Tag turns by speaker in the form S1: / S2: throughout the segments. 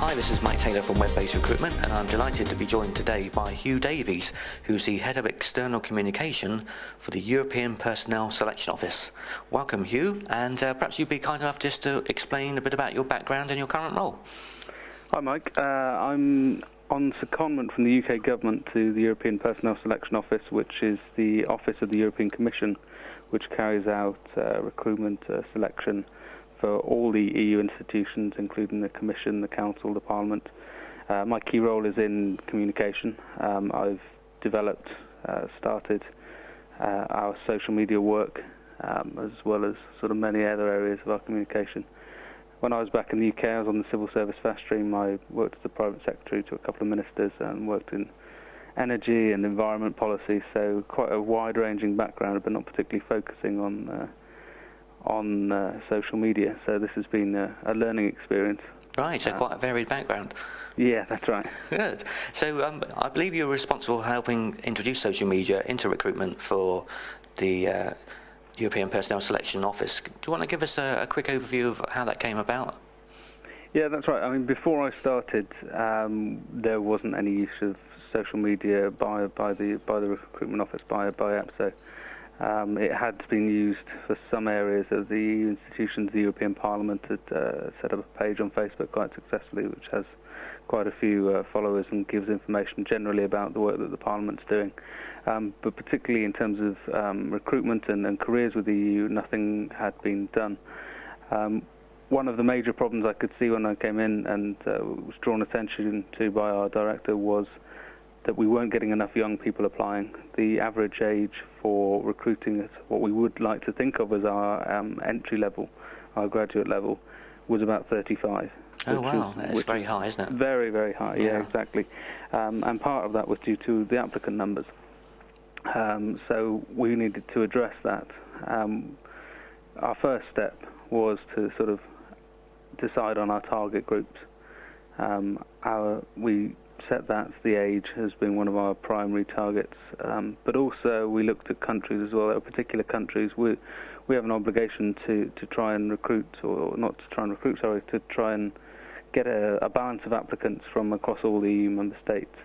S1: Hi, this is Mike Taylor from Web-Based Recruitment, and I'm delighted to be joined today by Huw Davies, who's the Head of External Communication for the European Personnel Selection Office. Welcome, Huw, and perhaps you'd be kind enough just to explain a bit about your background and your current role.
S2: Hi, Mike. I'm on secondment from the UK government to the European Personnel Selection Office, which is the office of the European Commission, which carries out recruitment selection for all the EU institutions, including the Commission, the Council, the Parliament. My key role is in communication. I've developed, started our social media work, as well as sort of many other areas of our communication. When I was back in the UK, I was on the civil service fast stream. I worked as a private secretary to a couple of ministers and worked in energy and environment policy, so quite a wide-ranging background, but not particularly focusing on social media. So this has been a learning experience.
S1: Right, so quite a varied background.
S2: Yeah, that's right.
S1: Good. So I believe you're responsible for helping introduce social media into recruitment for the European Personnel Selection Office. Do you want to give us a quick overview of how that came about?
S2: Yeah, that's right. I mean, before I started, there wasn't any use of social media by the recruitment office, by EPSO. It had been used for some areas of the EU institutions. The European Parliament had set up a page on Facebook quite successfully, which has quite a few followers and gives information generally about the work that the Parliament's doing. But particularly in terms of recruitment and careers with the EU, nothing had been done. One of the major problems I could see when I came in and was drawn attention to by our director was that we weren't getting enough young people applying. The average age for recruiting at what we would like to think of as our entry level, our graduate level, was about 35.
S1: Oh wow, that's very high, isn't it?
S2: Very, very high, yeah, exactly. And part of that was due to the applicant numbers. So we needed to address that. Our first step was to sort of decide on our target groups. We set that the age as being one of our primary targets, but also we looked at countries as well. There are particular countries we have an obligation to try and recruit, or not to try and recruit, sorry, to try and get a balance of applicants from across all the EU member states.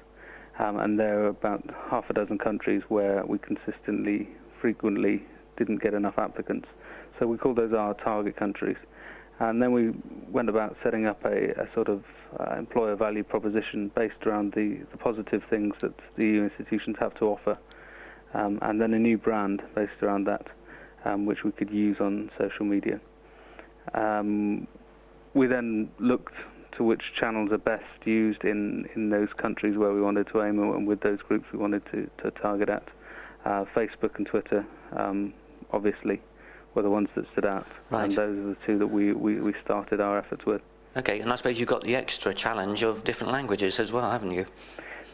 S2: And there are about half a dozen countries where we consistently, frequently didn't get enough applicants. So we call those our target countries. And then we went about setting up a sort of employer value proposition based around the positive things that the EU institutions have to offer, and then a new brand based around that, which we could use on social media. We then looked to which channels are best used in those countries where we wanted to aim, and with those groups we wanted to target at. Facebook and Twitter, obviously, were the ones that stood out, right. And those are the two that we started our efforts with.
S1: Okay, and I suppose you've got the extra challenge of different languages as well, haven't you?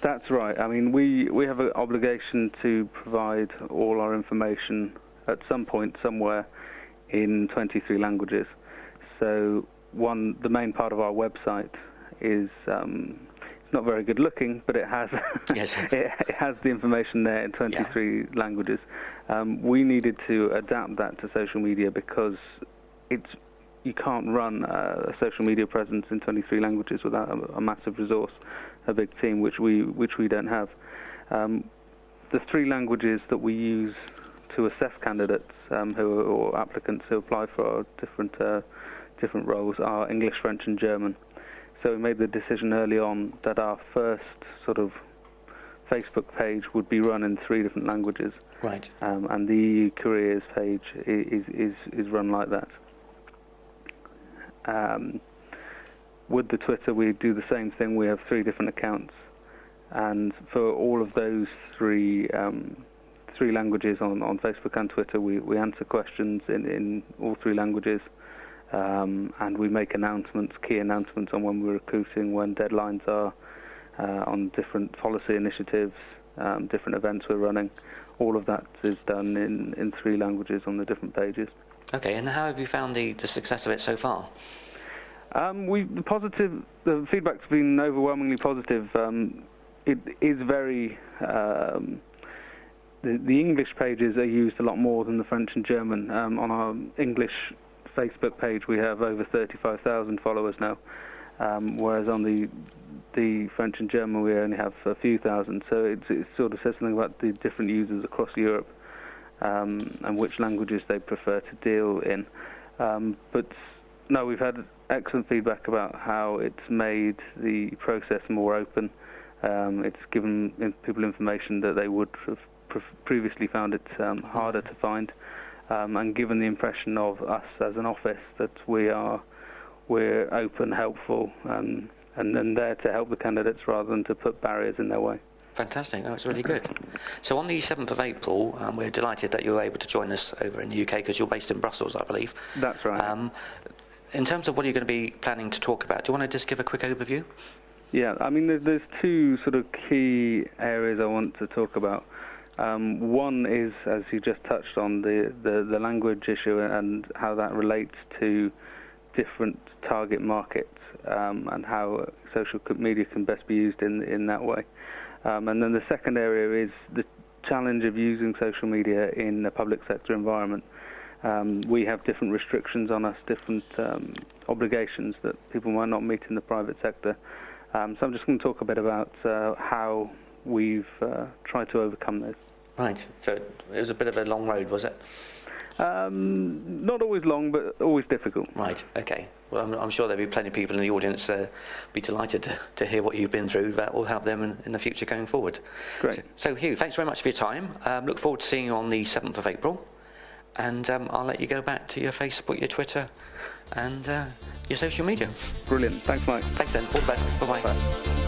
S2: That's right. I mean, we have an obligation to provide all our information at some point, somewhere, in 23 languages. So the main part of our website is it's not very good looking, but it has
S1: yes.
S2: it has the information there in 23 languages. We needed to adapt that to social media because you can't run a social media presence in 23 languages without a massive resource, a big team, which we don't have. The three languages that we use to assess candidates or applicants who apply for our different roles are English, French, and German. So we made the decision early on that our first sort of Facebook page would be run in 3 different languages.
S1: Right.
S2: And the EU careers page is run like that. With the Twitter, we do the same thing. We have 3 different accounts, and for all of those three languages on Facebook and Twitter, we answer questions in all 3 languages, and we make key announcements on when we're recruiting, when deadlines are, on different policy initiatives, different events we're running. All of that is done in 3 languages on the different pages.
S1: Okay, and how have you found the success of it so far?
S2: The feedback's been overwhelmingly positive. It is very the English pages are used a lot more than the French and German. On our English Facebook page, we have over 35,000 followers now, whereas on the French and German we only have a few thousand. So it sort of says something about the different users across Europe and which languages they prefer to deal in. But no, we've had excellent feedback about how it's made the process more open. It's given people information that they would have previously found it harder to find, and given the impression of us as an office that we're open, helpful, and there to help the candidates rather than to put barriers in their way.
S1: Fantastic, that's really good. So on the 7th of April, we're delighted that you're able to join us over in the UK because you're based in Brussels, I believe.
S2: That's right.
S1: In terms of what you're going to be planning to talk about, do you want to just give a quick overview?
S2: Yeah, I mean, there's two sort of key areas I want to talk about. One is, as you just touched on, the language issue and how that relates to different target markets and how social media can best be used in that way. And then the second area is the challenge of using social media in a public sector environment. We have different restrictions on us, different obligations that people might not meet in the private sector. So I'm just going to talk a bit about how we've tried to overcome those.
S1: Right, so it was a bit of a long road, was it?
S2: Not always long, but always difficult.
S1: Right, okay. Well, I'm sure there'll be plenty of people in the audience be delighted to hear what you've been through. That will help them in the future going forward.
S2: Great.
S1: So Huw, thanks very much for your time. Look forward to seeing you on the 7th of April. And I'll let you go back to your Facebook, your Twitter, and your social media.
S2: Brilliant. Thanks, Mike.
S1: Thanks then. All the best. Bye-bye.
S2: Bye.